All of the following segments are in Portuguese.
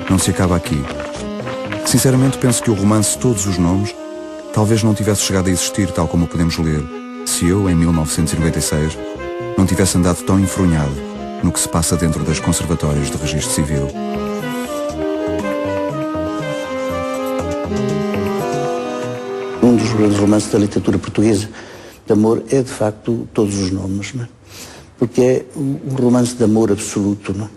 não se acaba aqui. Sinceramente, penso que o romance Todos os Nomes talvez não tivesse chegado a existir tal como o podemos ler, se eu, em 1996, não tivesse andado tão enfronhado no que se passa dentro das conservatórias de registro civil. Um dos grandes romances da literatura portuguesa de amor é, de facto, Todos os Nomes, não é? Porque é um romance de amor absoluto, não é?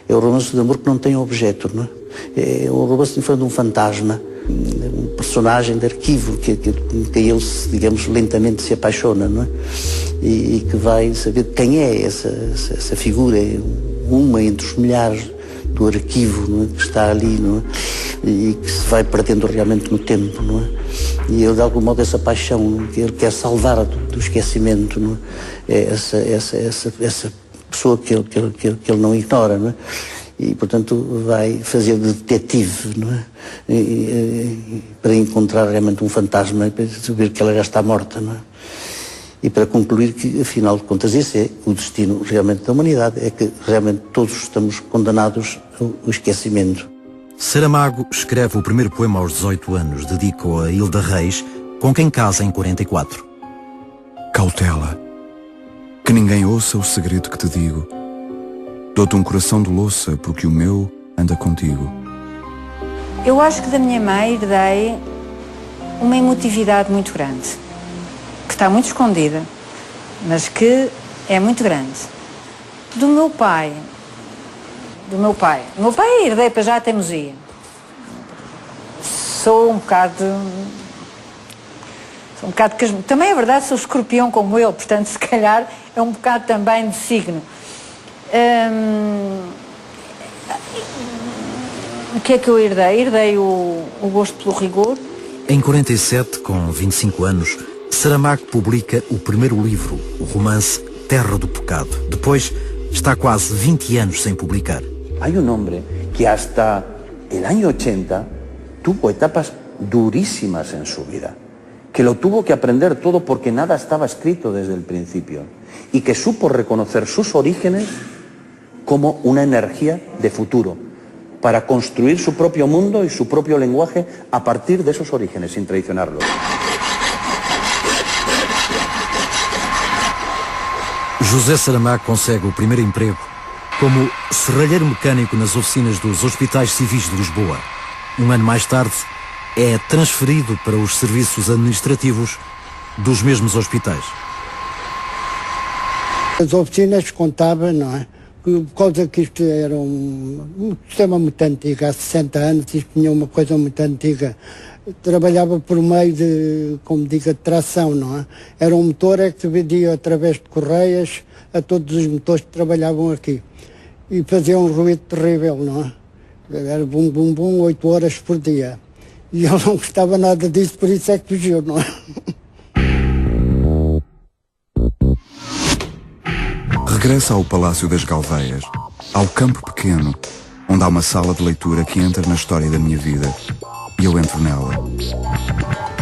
É um romance de amor que não tem objeto, não é? É um romance de um fantasma, um personagem de arquivo que ele, digamos, lentamente se apaixona, não é? E que vai saber quem é essa figura, é uma entre os milhares do arquivo, não é? Que está ali, não é? E que se vai perdendo realmente no tempo, não é? E ele, de algum modo, essa paixão que ele quer salvar do esquecimento, não é? É essa pessoa que ele não ignora, não é? E, portanto, vai fazer de detetive, não é? Para encontrar realmente um fantasma e para saber que ela já está morta, não é? E para concluir que, afinal de contas, esse é o destino realmente da humanidade, é que realmente todos estamos condenados ao esquecimento. Saramago escreve o primeiro poema aos 18 anos, dedica-o a Hilda Reis, com quem casa em 44. Cautela, que ninguém ouça o segredo que te digo. Dou-te um coração de louça, porque o meu anda contigo. Eu acho que da minha mãe herdei uma emotividade muito grande, que está muito escondida, mas que é muito grande. Do meu pai herdei para já a teimosia. Sou um bocado também é verdade, sou escorpião como ele, portanto se calhar é um bocado também de signo. O que é que eu herdei? Herdei o gosto pelo rigor. Em 47, com 25 anos, Saramago publica o primeiro livro, o romance Terra do Pecado. Depois, está quase 20 anos sem publicar. Há um homem que hasta el año 80 tuvo etapas durísimas en su vida, que lo tuvo que aprender todo porque nada estaba escrito desde el principio y que supo reconocer sus orígenes como una energía de futuro para construir su propio mundo y su propio lenguaje a partir de esos orígenes, sin traicionarlos. José Saramago consegue o primeiro emprego como serralheiro mecânico nas oficinas dos Hospitais Civis de Lisboa. Um ano mais tarde, é transferido para os serviços administrativos dos mesmos hospitais. As oficinas contava, não é? Por causa que isto era um sistema muito antigo, há 60 anos, isto tinha uma coisa muito antiga. Trabalhava por meio de, como diga, de tração, não é? Era um motor que se vendia através de correias a todos os motores que trabalhavam aqui. E fazia um ruído terrível, não é? Era bum, bum, bum, 8 horas por dia. E ele não gostava nada disso, por isso é que fugiu, não é? Regressa ao Palácio das Galveias, ao campo pequeno, onde há uma sala de leitura que entra na história da minha vida. E eu entro nela.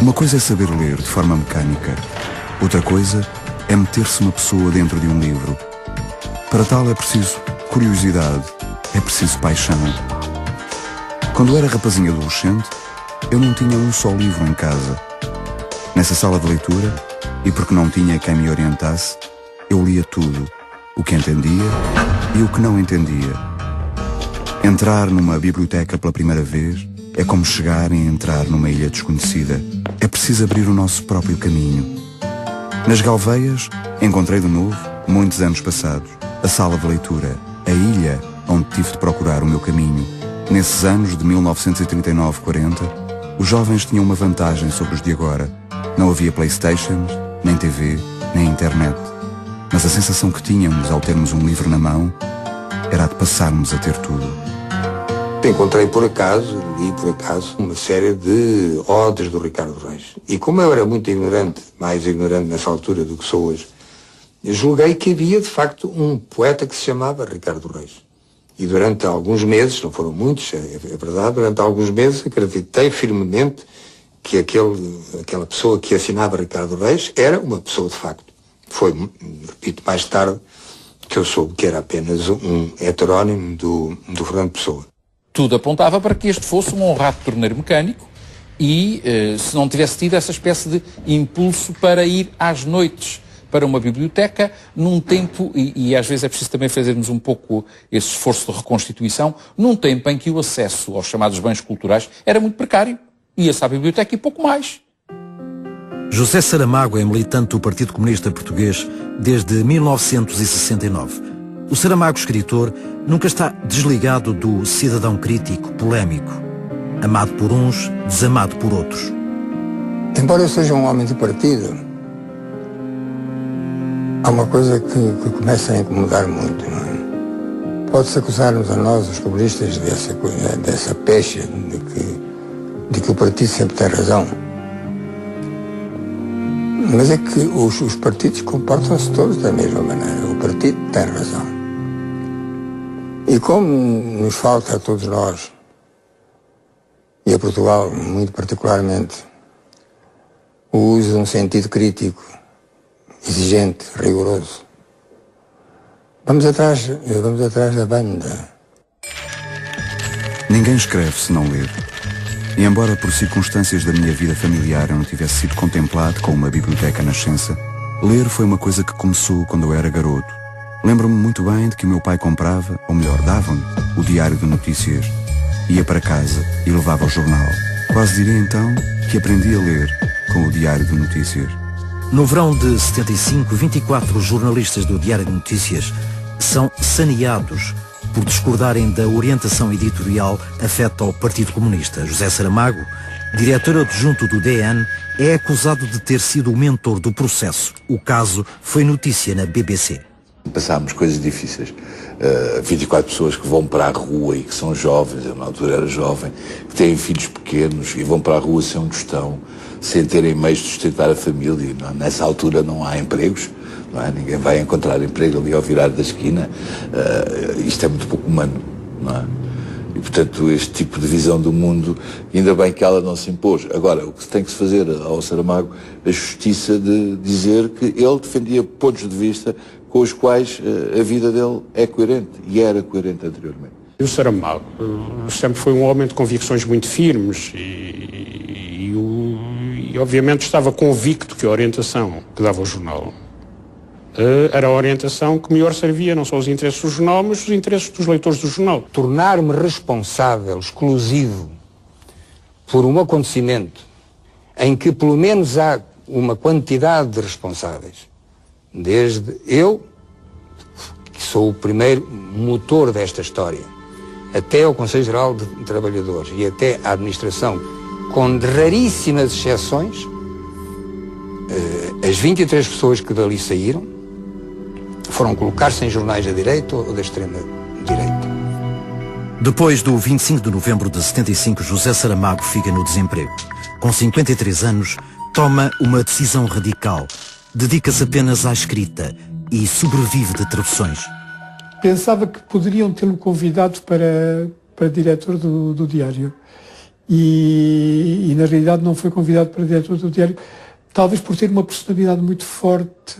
Uma coisa é saber ler de forma mecânica. Outra coisa é meter-se uma pessoa dentro de um livro. Para tal é preciso curiosidade, é preciso paixão. Quando era rapazinho adolescente, eu não tinha um só livro em casa. Nessa sala de leitura, e porque não tinha quem me orientasse, eu lia tudo, o que entendia e o que não entendia. Entrar numa biblioteca pela primeira vez é como chegar e entrar numa ilha desconhecida. É preciso abrir o nosso próprio caminho. Nas Galveias, encontrei de novo, muitos anos passados, a sala de leitura, a ilha onde tive de procurar o meu caminho. Nesses anos de 1939-40, os jovens tinham uma vantagem sobre os de agora. Não havia Playstations, nem TV, nem internet. Mas a sensação que tínhamos ao termos um livro na mão era a de passarmos a ter tudo. Encontrei por acaso, li por acaso, uma série de odes do Ricardo Reis. E como eu era muito ignorante, mais ignorante nessa altura do que sou hoje, eu julguei que havia de facto um poeta que se chamava Ricardo Reis. E durante alguns meses, não foram muitos, é verdade, durante alguns meses acreditei firmemente que aquela pessoa que assinava Ricardo Reis era uma pessoa de facto. Foi, repito, mais tarde que eu soube que era apenas um heterónimo do Fernando Pessoa. tudo apontava para que este fosse um honrado torneiro mecânico e se não tivesse tido essa espécie de impulso para ir às noites para uma biblioteca, num tempo, e às vezes é preciso também fazermos um pouco esse esforço de reconstituição, num tempo em que o acesso aos chamados bens culturais era muito precário. Ia-se à biblioteca e pouco mais. José Saramago é militante do Partido Comunista Português desde 1969. O Saramago escritor nunca está desligado do cidadão crítico, polémico, amado por uns, desamado por outros. Embora eu seja um homem de partido, há uma coisa que começa a incomodar muito, não é? Pode-se acusar-nos a nós, os comunistas, dessa pecha de que o partido sempre tem razão. Mas é que os partidos comportam-se todos da mesma maneira. O partido tem razão. E como nos falta a todos nós, e a Portugal muito particularmente, o uso de um sentido crítico, exigente, rigoroso, vamos atrás da banda. Ninguém escreve se não ler. E embora por circunstâncias da minha vida familiar eu não tivesse sido contemplado com uma biblioteca na Nascença, ler foi uma coisa que começou quando eu era garoto. Lembro-me muito bem de que o meu pai comprava, ou melhor, dava-me, o Diário de Notícias. Ia para casa e levava o jornal. Quase diria então que aprendi a ler com o Diário de Notícias. No verão de 75, 24 jornalistas do Diário de Notícias são saneados por discordarem da orientação editorial afeta ao Partido Comunista. José Saramago, diretor adjunto do DN, é acusado de ter sido o mentor do processo. O caso foi notícia na BBC. Passámos coisas difíceis. 24 pessoas que vão para a rua e que são jovens, eu na altura era jovem, que têm filhos pequenos e vão para a rua sem um tostão, sem terem meios de sustentar a família. Não, nessa altura não há empregos, não é? Ninguém vai encontrar emprego ali ao virar da esquina. Isto é muito pouco humano, não é? E, portanto, este tipo de visão do mundo, ainda bem que ela não se impôs. Agora, o que tem que se fazer ao Saramago, a justiça de dizer que ele defendia pontos de vista com os quais a vida dele é coerente, e era coerente anteriormente. O Saramago sempre foi um homem de convicções muito firmes e obviamente estava convicto que a orientação que dava o jornal era a orientação que melhor servia não só os interesses do jornal, mas os interesses dos leitores do jornal. Tornar-me responsável, exclusivo, por um acontecimento em que pelo menos há uma quantidade de responsáveis, desde eu, que sou o primeiro motor desta história, até ao Conselho Geral de Trabalhadores e até à administração, com raríssimas exceções, as 23 pessoas que dali saíram foram colocar-se em jornais da direita ou da extrema-direita. Depois do 25 de novembro de 75, José Saramago fica no desemprego. Com 53 anos, toma uma decisão radical. Dedica-se apenas à escrita e sobrevive de traduções. Pensava que poderiam tê-lo convidado para diretor do Diário. E na realidade não foi convidado para diretor do Diário, talvez por ter uma personalidade muito forte,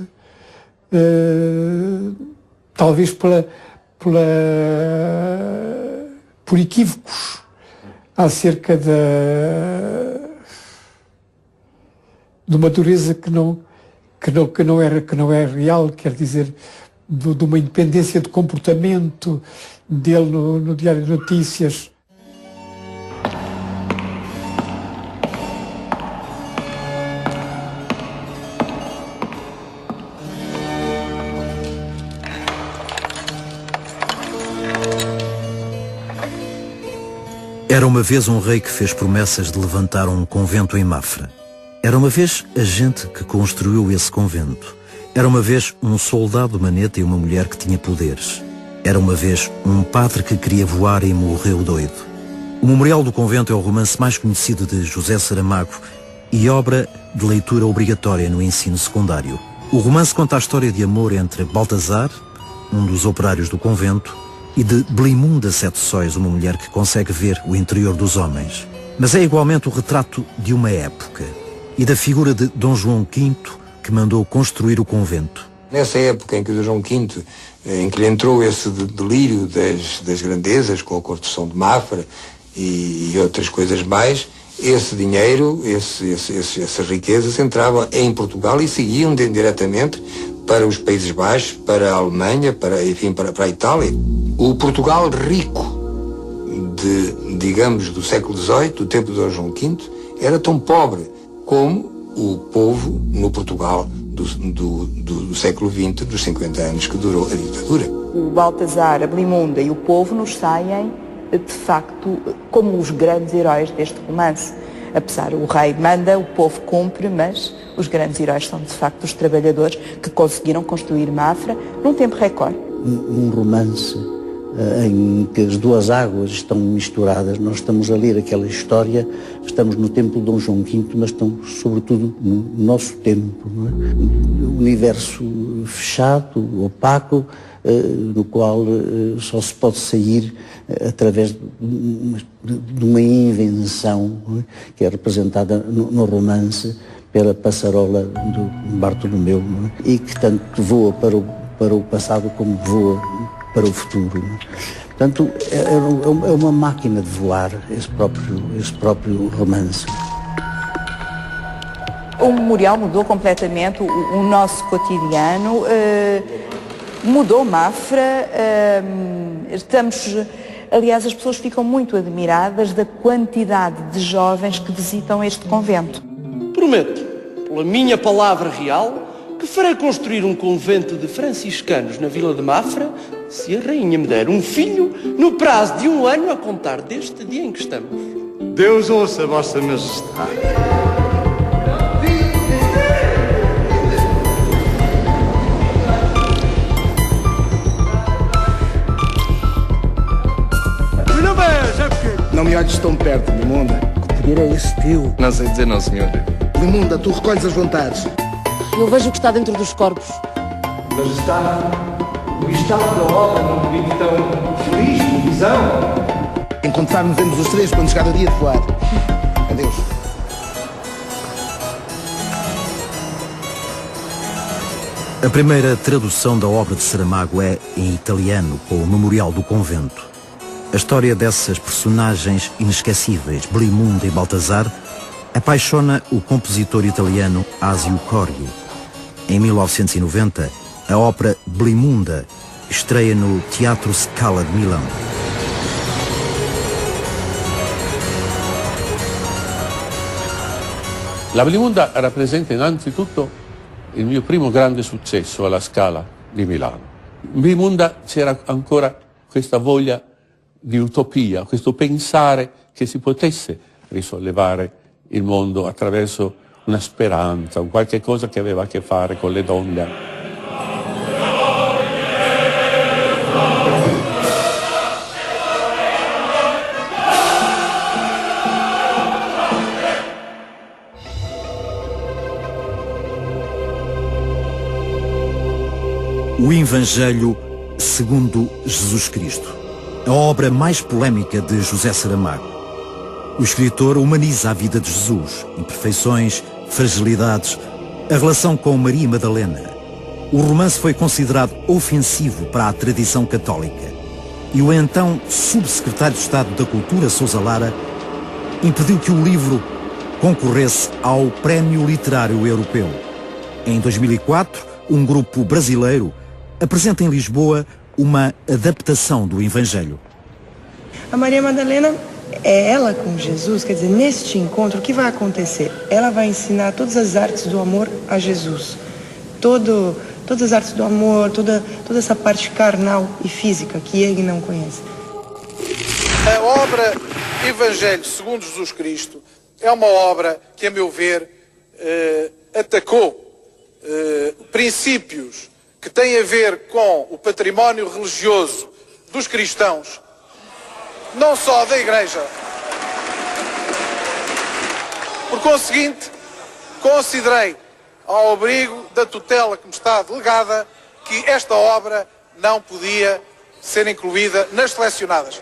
talvez por equívocos acerca de uma dureza que não é real, quer dizer, de uma independência de comportamento dele no Diário de Notícias. Era uma vez um rei que fez promessas de levantar um convento em Mafra. Era uma vez a gente que construiu esse convento. Era uma vez um soldado maneta e uma mulher que tinha poderes. Era uma vez um padre que queria voar e morreu doido. O Memorial do Convento é o romance mais conhecido de José Saramago e obra de leitura obrigatória no ensino secundário. O romance conta a história de amor entre Baltazar, um dos operários do convento, e de Belimunda Sete Sóis, uma mulher que consegue ver o interior dos homens. Mas é igualmente o retrato de uma época e da figura de Dom João V, que mandou construir o convento. Nessa época em que o João V, em que lhe entrou esse delírio das grandezas, com a construção de Mafra e outras coisas mais, esse dinheiro, essas riquezas entravam em Portugal e seguiam diretamente para os Países Baixos, para a Alemanha, para a Itália. O Portugal rico, digamos, do século XVIII, do tempo de João V, era tão pobre como o povo no Portugal do século XX, dos 50 anos que durou a ditadura. O Baltazar, a Blimunda e o povo nos saem, de facto, como os grandes heróis deste romance. Apesar, o rei manda, o povo cumpre, mas os grandes heróis são, de facto, os trabalhadores que conseguiram construir Mafra num tempo recorde. Um romance em que as duas águas estão misturadas. Nós estamos a ler aquela história, estamos no tempo de Dom João V, mas estamos sobretudo no nosso tempo, não é? Um universo fechado, opaco, no qual só se pode sair através de uma invenção, não é? Que é representada no romance pela passarola do Bartolomeu, não é? E que tanto voa para o passado como voa para o futuro. Portanto, é uma máquina de voar esse próprio romance. O memorial mudou completamente o nosso cotidiano, mudou Mafra, aliás, as pessoas ficam muito admiradas da quantidade de jovens que visitam este convento. Prometo, pela minha palavra real, que farei construir um convento de franciscanos na vila de Mafra, se a rainha me der um filho, no prazo de 1 ano a contar deste dia em que estamos. Deus ouça, Vossa Majestade. Não me olhes tão perto, Blimunda. Que poder é esse teu? Não sei dizer não, senhor. Blimunda, tu recolhes as vontades. Eu vejo o que está dentro dos corpos. Majestade, o estado da obra não me vive tão feliz com visão. Encontrar-nos os três quando chegar o dia de voar. Adeus. A primeira tradução da obra de Saramago é em italiano, com o Memorial do Convento. A história dessas personagens inesquecíveis, Blimunda e Baltazar, apaixona o compositor italiano Asio Corri. Em 1990, a ópera Blimunda estreia no Teatro Scala de Milão. La Blimunda rappresenta innanzitutto il mio primo grande successo alla Scala di Milano. In Blimunda c'era ancora questa voglia di utopia, questo pensare che si potesse risollevare il mondo attraverso una speranza, un qualche cosa che aveva a che fare con le donne. O Evangelho segundo Jesus Cristo, a obra mais polémica de José Saramago. O escritor humaniza a vida de Jesus, imperfeições, fragilidades, a relação com Maria Madalena. O romance foi considerado ofensivo para a tradição católica e o então subsecretário de Estado da Cultura, Sousa Lara, impediu que o livro concorresse ao Prémio Literário Europeu. Em 2004, um grupo brasileiro apresenta em Lisboa uma adaptação do Evangelho. A Maria Madalena é ela com Jesus, quer dizer, neste encontro, o que vai acontecer? Ela vai ensinar todas as artes do amor a Jesus. Todas as artes do amor, toda essa parte carnal e física que ele não conhece. A obra Evangelho segundo Jesus Cristo é uma obra que, a meu ver, atacou princípios que têm a ver com o património religioso dos cristãos, não só da Igreja. Por conseguinte, considerei, ao abrigo da tutela que me está delegada, que esta obra não podia ser incluída nas selecionadas.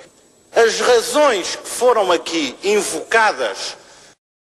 As razões que foram aqui invocadas